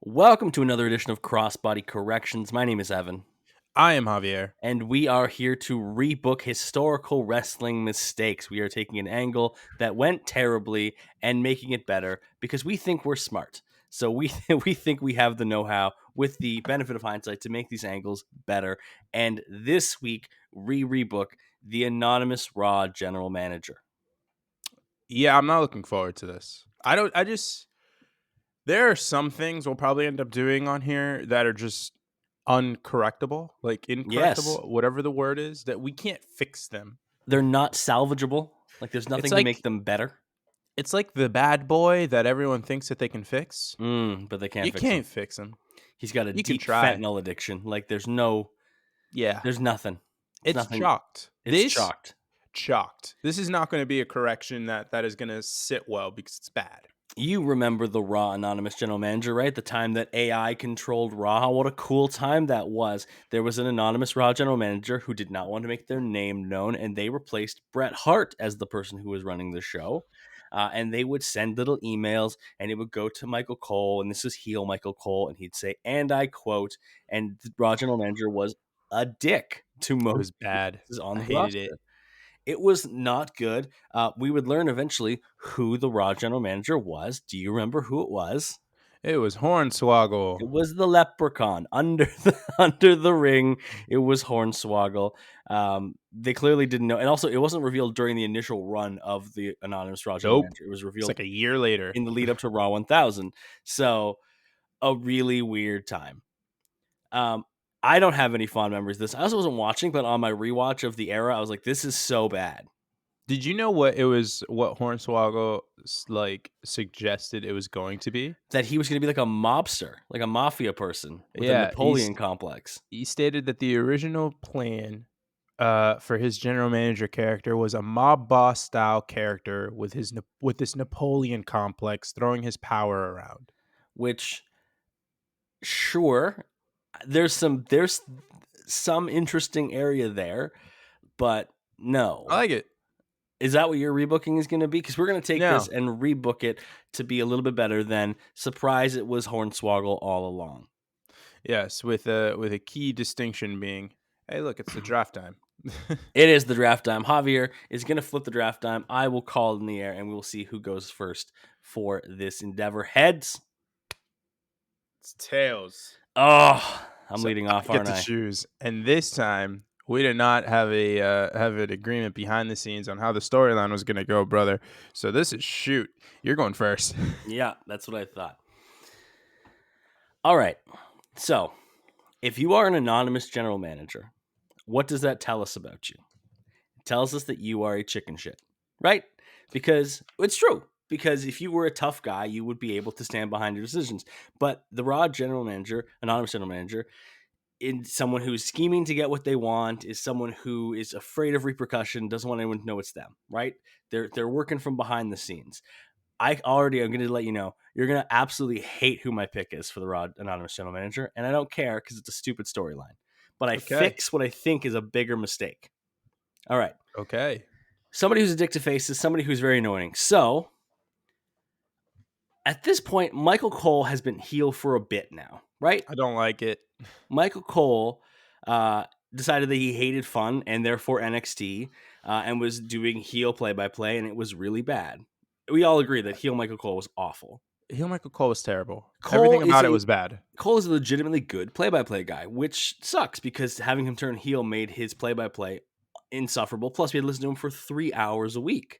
Welcome to another edition of Crossbody Corrections. My name is Evan, I am Javier. and we are here to rebook historical wrestling mistakes. We are taking an angle that went terribly and making it better because we think we're smart. So we we think we have the know-how with the benefit of hindsight to make these angles better. And this week we rebook the anonymous Raw general manager. Yeah, I'm not looking forward to this. There are some things we'll probably end up doing on here that are just uncorrectable, like Yes, incorrectable, whatever the word is, that we can't fix them. they're not salvageable. Like there's It's nothing to make like them better. it's like the bad boy that everyone thinks that they can fix. But they can't You fix them. can't fix him. He's got a You can deep try. fentanyl addiction. Like there's Yeah, nothing. It's it's nothing. chalked. It's This chalked. chalked. This is not going to be a correction that is going to sit well because it's bad. You remember the Raw anonymous general manager, right? The time that AI controlled Raw. What a cool time that was. There was an anonymous Raw general manager who did not want to make their name known, and they replaced Bret Hart as the person who was running the show. And they would send little emails, and it would go to Michael Cole, and this is heel Michael Cole, and he'd say, and I quote, and the Raw general manager was a dick to It most was bad. faces on I the hated it. roster. It was not good. We would learn eventually who the Raw general manager was. Do you remember who it was? It was Hornswoggle. It was the leprechaun under the ring. It was Hornswoggle. They clearly didn't know, and also it wasn't revealed during the initial run of the anonymous Raw general Nope. manager. It was It's revealed like a year later. in the lead up to Raw 1000. So a really weird time. Um, I don't have any fond memories of this. I also wasn't watching, but on my rewatch of the era, I was like, "This is so bad." Did you know what Hornswoggle suggested it was going to be? That he was going to be like a mobster, like a mafia person with a Yeah, Napoleon complex. he stated that the original plan for his general manager character was a mob boss style character with this Napoleon complex throwing his power around. Which, sure, there's some interesting area there, but I no. like it. Is that what your rebooking is going to be? Because we're going to take this No. and rebook it to be a little bit better than surprise. It was Hornswoggle all along. Yes, with a key distinction being, hey, look, it's the draft time. It is the draft time. Javier is going to flip the draft time. I will call it in the air, and we will see who goes first for this endeavor. Heads. It's tails. Oh, I'm So leading I off, get aren't to I? choose, and this time we did not have an agreement behind the scenes on how the storyline was going to go, brother. So this is shoot. You're going first. Yeah, that's what I thought. All right. So, if you are an anonymous general manager, what does that tell us about you? It tells us that you are a chicken shit, right? Because it's true. Because if you were a tough guy, you would be able to stand behind your decisions. But the raw general manager, anonymous general manager, in someone who's scheming to get what they want, is someone who is afraid of repercussion, doesn't want anyone to know it's them, right? They're working from behind the scenes. I'm going to let you know, you're going to absolutely hate who my pick is for the Raw Anonymous General Manager, and I don't care because it's a stupid storyline. But I Okay. fix what I think is a bigger mistake. All right. Okay. Somebody who's a dick to face is somebody who's very annoying. So, at this point, Michael Cole has been heel for a bit now, right? I don't like it. Michael Cole decided that he hated fun and therefore NXT and was doing heel play-by-play, and it was really bad. We all agree that heel Michael Cole was awful. Heel Michael Cole was terrible. Cole Everything is about it a was bad. Cole is a legitimately good play-by-play guy, which sucks because having him turn heel made his play-by-play insufferable. Plus, we had to listen to him for 3 hours a week.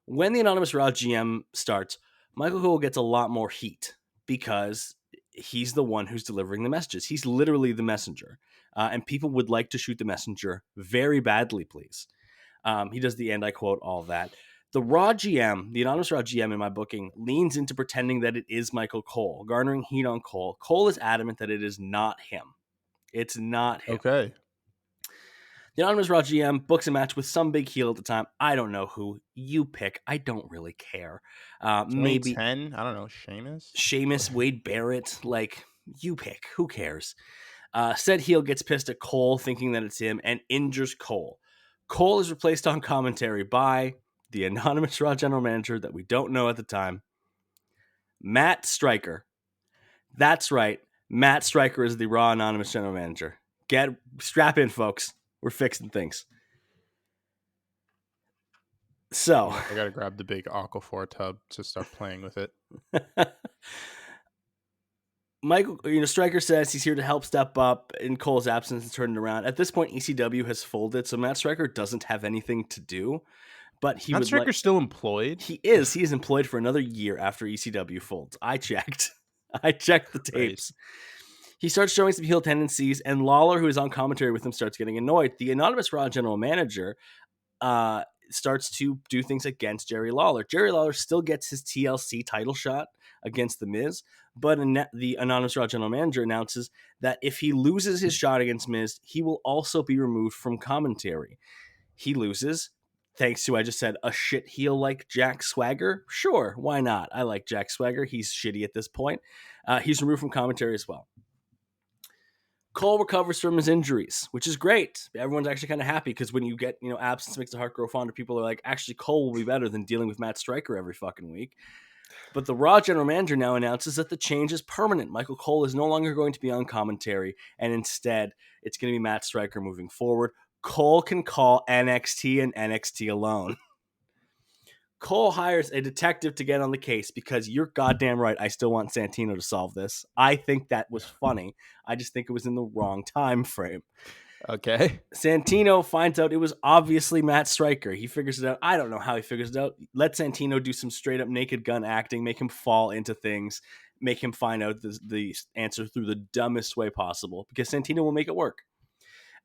When the Anonymous Raw GM starts, Michael Cole gets a lot more heat because he's the one who's delivering the messages. He's literally the messenger. And people would like to shoot the messenger very badly, please. He does the end, I quote, all of that. The Raw GM, the Anonymous Raw GM in my booking, leans into pretending that it is Michael Cole, garnering heat on Cole. Cole is adamant that it is not him. It's not him. Okay. The Anonymous Raw GM books a match with some big heel at the time. I don't know who. You pick. I don't really care. Maybe 2010. I don't know. Sheamus. Sheamus, Wade Barrett. Like, you pick. Who cares? Said heel gets pissed at Cole, thinking that it's him, and injures Cole. Cole is replaced on commentary by the Anonymous Raw general manager that we don't know at the time, Matt Stryker. That's right. Matt Stryker is the Raw Anonymous General Manager. Strap in, folks. We're fixing things. So, I gotta grab the big Aquaphor tub to start playing with it. Michael, Stryker says he's here to help step up in Cole's absence and turn it around. At this point, ECW has folded, so Matt Stryker doesn't have anything to do. But Matt Stryker's still employed? He is. He is employed for another year after ECW folds. I checked. I checked the tapes. He starts showing some heel tendencies, and Lawler, who is on commentary with him, starts getting annoyed. The anonymous Raw general manager starts to do things against Jerry Lawler. Jerry Lawler still gets his TLC title shot against The Miz, but the anonymous Raw general manager announces that if he loses his shot against Miz, he will also be removed from commentary. He loses, thanks to, I just said, a shit heel like Jack Swagger. Sure, why not? I like Jack Swagger. He's shitty at this point. He's removed from commentary as well. Cole recovers from his injuries, which is great. Everyone's actually kind of happy because when you get, absence makes the heart grow fonder, people are like, actually, Cole will be better than dealing with Matt Stryker every fucking week. But the Raw general manager now announces that the change is permanent. Michael Cole is no longer going to be on commentary, and instead, it's going to be Matt Stryker moving forward. Cole can call NXT and NXT alone. Cole hires a detective to get on the case because you're goddamn right. I still want Santino to solve this. I think that was funny. I just think it was in the wrong time frame. Okay. Santino finds out it was obviously Matt Stryker. He figures it out. I don't know how he figures it out. Let Santino do some straight up Naked Gun acting, make him fall into things, make him find out the answer through the dumbest way possible because Santino will make it work.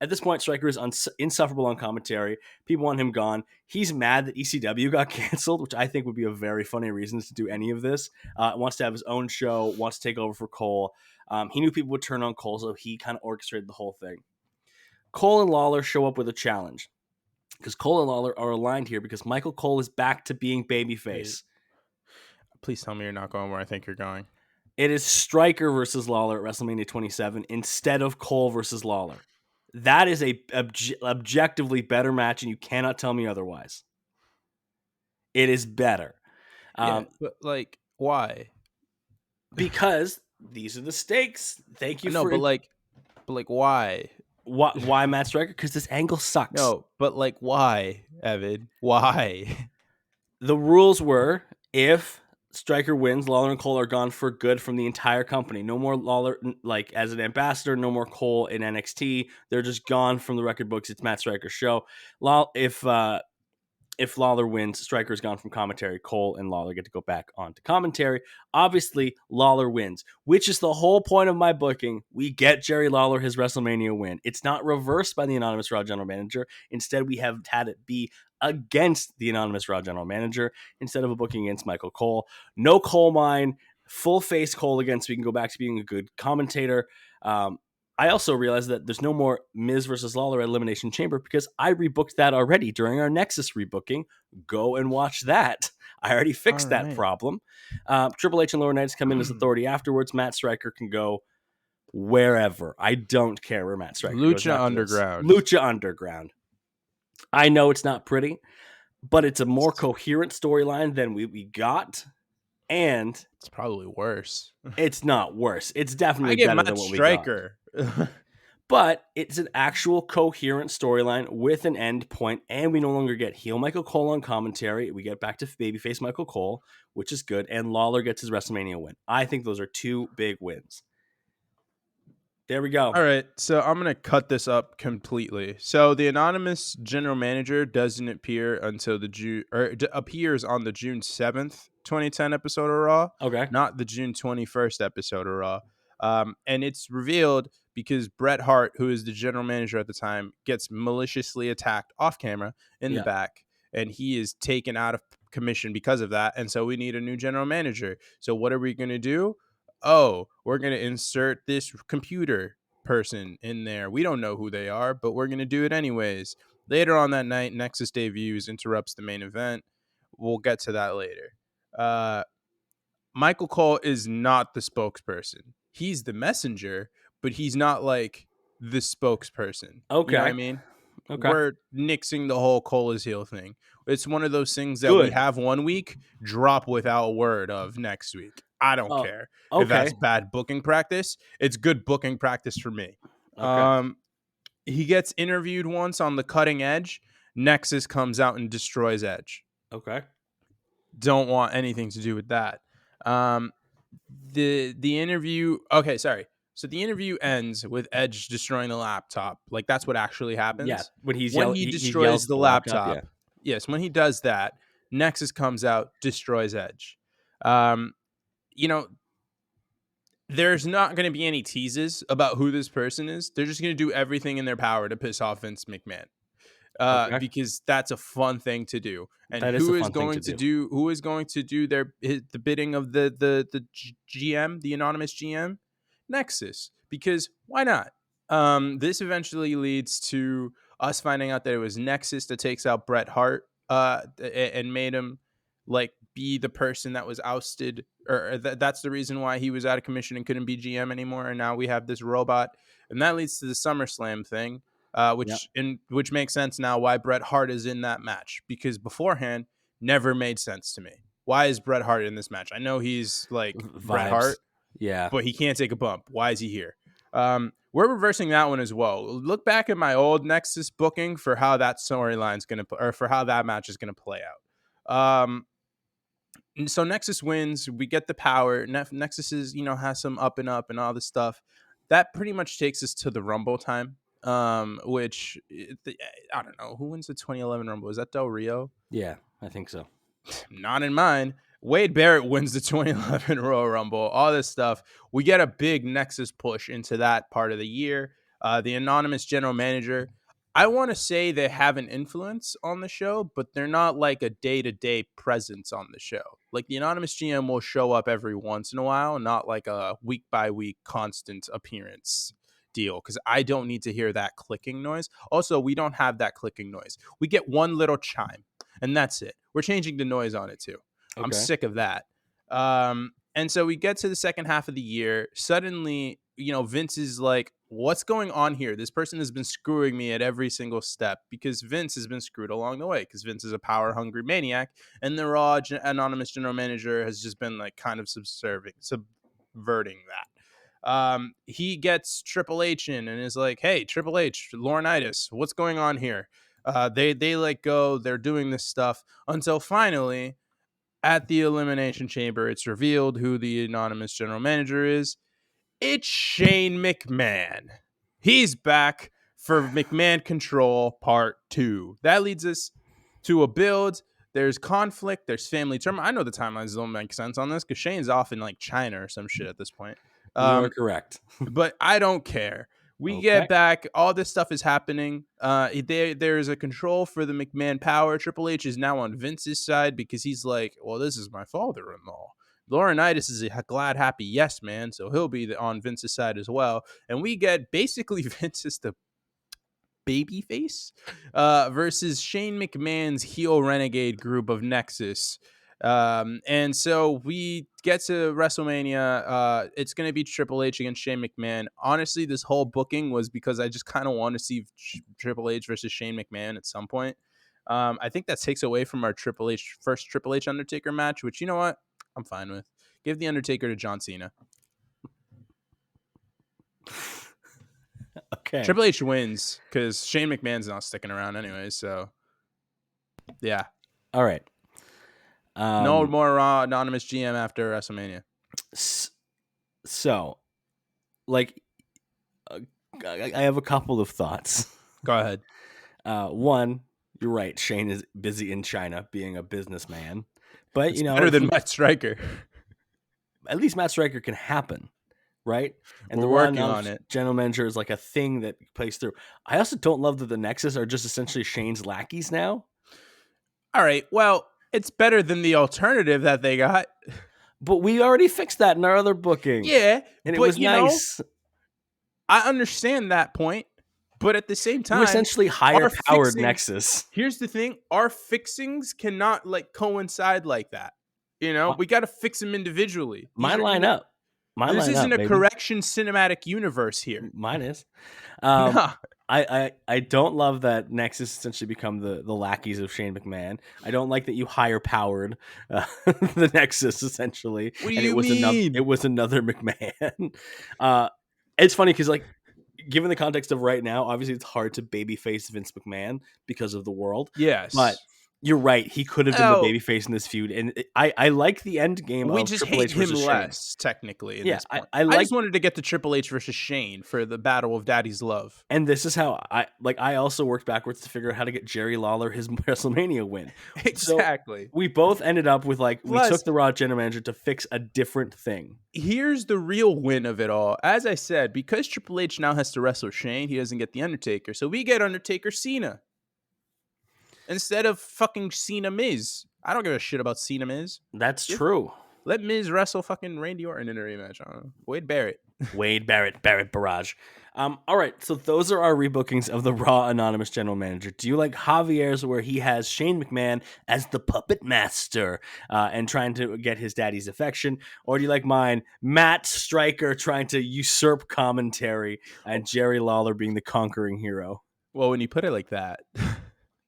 At this point, Stryker is insufferable on commentary. People want him gone. He's mad that ECW got canceled, which I think would be a very funny reason to do any of this. Wants to have his own show, wants to take over for Cole. He knew people would turn on Cole, so he kind of orchestrated the whole thing. Cole and Lawler show up with a challenge because Cole and Lawler are aligned here because Michael Cole is back to being babyface. Please tell me you're not going where I think you're going. It is Stryker versus Lawler at WrestleMania 27 instead of Cole versus Lawler. That is a objectively better match, and you cannot tell me otherwise. It is better. But why? Because these are the stakes. Thank you for... but why? Why Matt Stryker? Because this angle sucks. No, but why, Evan? Why? The rules were, if Stryker wins, Lawler and Cole are gone for good from the entire company. No more Lawler as an ambassador, no more Cole in NXT. They're just gone from the record books. It's Matt Stryker's show. If Lawler wins, Stryker's gone from commentary. Cole and Lawler get to go back onto commentary. Obviously, Lawler wins, which is the whole point of my booking. We get Jerry Lawler his WrestleMania win. It's not reversed by the anonymous Raw general manager. Instead, we have had it be against the anonymous Raw general manager instead of a booking against Michael Cole. No coal mine, full face Cole again, so we can go back to being a good commentator. I also realized that there's no more Miz versus Lawler at Elimination Chamber because I rebooked that already during our Nexus rebooking. Go and watch that. I already fixed that problem. Triple H and Lower Knights come in as authority afterwards. Matt Stryker can go wherever. I don't care where Matt Stryker goes. Lucha Underground. Lucha Underground. I know it's not pretty, but it's a more coherent storyline than we got. And it's probably worse. It's not worse. It's definitely better than what Stryker. we got. But it's an actual coherent storyline with an end point, and we no longer get heel Michael Cole on commentary. We get back to babyface Michael Cole, which is good, and Lawler gets his WrestleMania win. I think those are two big wins. There we go. All right, so I'm going to cut this up completely. So the anonymous general manager doesn't appear until appears on the June 7th, 2010 episode of Raw. Okay. Not the June 21st episode of Raw. And it's revealed because Bret Hart, who is the general manager at the time, gets maliciously attacked off camera in the back, and he is taken out of commission because of that. And so we need a new general manager. So what are we going to do? Oh, we're going to insert this computer person in there. We don't know who they are, but we're going to do it anyways. Later on that night, Nexus debuts, interrupts the main event. We'll get to that later. Michael Cole is not the spokesperson. He's the messenger, but he's not like the spokesperson. Okay. You know what I mean? Okay. We're nixing the whole Cole is heel thing. It's one of those things that we have one week, drop without a word of next week. I don't Oh, care if that's okay. bad booking practice. It's good booking practice for me. Okay. He gets interviewed once on the cutting edge. Nexus comes out and destroys Edge. Okay. Don't want anything to do with that. Um, the interview. Okay, sorry. So the interview ends with Edge destroying the laptop. Like that's what actually Yeah. happens. When he's When yell he he yells destroys at the the laptop. Yeah. laptop, yes, when he does that, Nexus comes out, destroys Edge. Um, you know, there's not going to be any teases about who this person is. They're just going to do everything in their power to piss off Vince McMahon. Okay. Because that's a fun thing to do. And That is a fun thing to do. who is going to do the bidding of the GM, the anonymous GM? Nexus. Because why not? This eventually leads to us finding out that it was Nexus that takes out Bret Hart and made him like be the person that was ousted, or that's the reason why he was out of commission and couldn't be GM anymore. And now we have this robot, and that leads to the SummerSlam thing, Yeah. which makes sense now why Bret Hart is in that match, because beforehand never made sense to me. Why is Bret Hart in this match? I know he's like Bret Hart, Yeah. but he can't take a bump. Why is he here? We're reversing that one as well. Look back at my old Nexus booking for how that storyline's going to, or for how that match is going to play out. So Nexus wins. We get the power. Nexus is, has some up and all this stuff. That pretty much takes us to the Rumble time. Which I don't know who wins the 2011 Rumble. Is that Del Rio? Yeah, I think so. Not in mine. Wade Barrett wins the 2011 Royal Rumble. All this stuff. We get a big Nexus push into that part of the year. The anonymous general manager, I want to say they have an influence on the show, but they're not like a day-to-day presence on the show. Like the anonymous GM will show up every once in a while, not like a week-by-week constant appearance deal, because I don't need to hear that clicking noise. Also, we don't have that clicking noise. We get one little chime, and that's it. We're changing the noise on it too. Okay. I'm sick of that. And so we get to the second half of the year. Suddenly, Vince is like, what's going on here? This person has been screwing me at every single step, because Vince has been screwed along the way, because Vince is a power-hungry maniac, and the Raw anonymous general manager has just been like kind of subverting that. He gets Triple H in and is like, hey, Triple H, Laurinaitis, what's going on here? They like go, they're doing this stuff until finally at the Elimination Chamber, it's revealed who the anonymous general manager is. It's Shane McMahon. He's back for McMahon Control Part 2. That leads us to a build. There's conflict. There's family turmoil. I know the timelines don't make sense on this because Shane's off in like China or some shit at this point. You are correct. But I don't care. We get back. All this stuff is happening. There's a control for the McMahon power. Triple H is now on Vince's side because he's like, well, this is my father-in-law. Laurinaitis is a glad, happy yes man, so he'll be on Vince's side as well. And we get basically Vince is the babyface versus Shane McMahon's heel renegade group of Nexus. And so we get to WrestleMania. It's going to be Triple H against Shane McMahon. Honestly, this whole booking was because I just kind of want to see Triple H versus Shane McMahon at some point. I think that takes away from our first Triple H Undertaker match, which, you know what? I'm fine with. Give the Undertaker to John Cena. Okay. Triple H wins because Shane McMahon's not sticking around anyway. So, yeah. All right. No more Raw anonymous GM after WrestleMania. So, like, I have a couple of thoughts. Go ahead. One, you're right. Shane is busy in China being a businessman, but it's better than Matt Striker. At least Matt Striker can happen, right? And we're working on it. General manager is like a thing that plays through. I also don't love that the Nexus are just essentially Shane's lackeys now. All right. Well, it's better than the alternative that they got. But we already fixed that in our other booking. Yeah. And it was nice. I understand that point. But at the same time, we're essentially higher powered Nexus. Here's the thing. Our fixings cannot like coincide like that. We got to fix them individually. Mine line up. This isn't a correction cinematic universe here. Mine is. Nah. I don't love that Nexus essentially become the lackeys of Shane McMahon. I don't like that you higher powered the Nexus essentially, What do and you mean? it was another McMahon. It's funny because like, given the context of right now, obviously it's hard to babyface Vince McMahon because of the world. Yes. But you're right. He could have been the babyface in this feud, and I like the end game. We of just Triple hate H him versus less, technically. In this point, I I like, just wanted to get to Triple H versus Shane for the Battle of Daddy's Love. and this is how I also worked backwards to figure out how to get Jerry Lawler his WrestleMania win. Exactly. So we both ended up with like, Plus, we took the Raw general manager to fix a different thing. Here's the real win of it all. As I said, because Triple H now has to wrestle Shane, he doesn't get the Undertaker, so we get Undertaker Cena instead of fucking Cena Miz. I don't give a shit about Cena Miz. That's true. Let Miz wrestle fucking Randy Orton in a rematch. I don't know. Wade Barrett. Barrett Barrage. All right, so those are our rebookings of the Raw Anonymous General Manager. Do you like Javier's, where he has Shane McMahon as the puppet master and trying to get his daddy's affection? Or do you like mine, Matt Stryker trying to usurp commentary and Jerry Lawler being the conquering hero? Well, when you put it like that...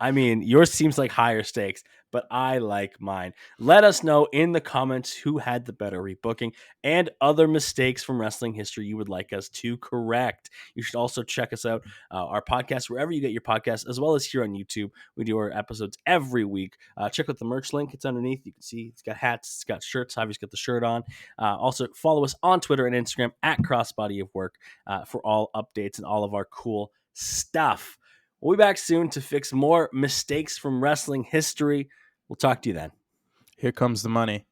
I mean, yours seems like higher stakes, but I like mine. Let us know in the comments who had the better rebooking and other mistakes from wrestling history you would like us to correct. You should also check us out, our podcast, wherever you get your podcasts, as well as here on YouTube. We do our episodes every week. Check out the merch link. It's underneath. You can see it's got hats, it's got shirts. Javi's got the shirt on. Also, follow us on Twitter and Instagram at Crossbody of Work for all updates and all of our cool stuff. We'll be back soon to fix more mistakes from wrestling history. We'll talk to you then. Here comes the money.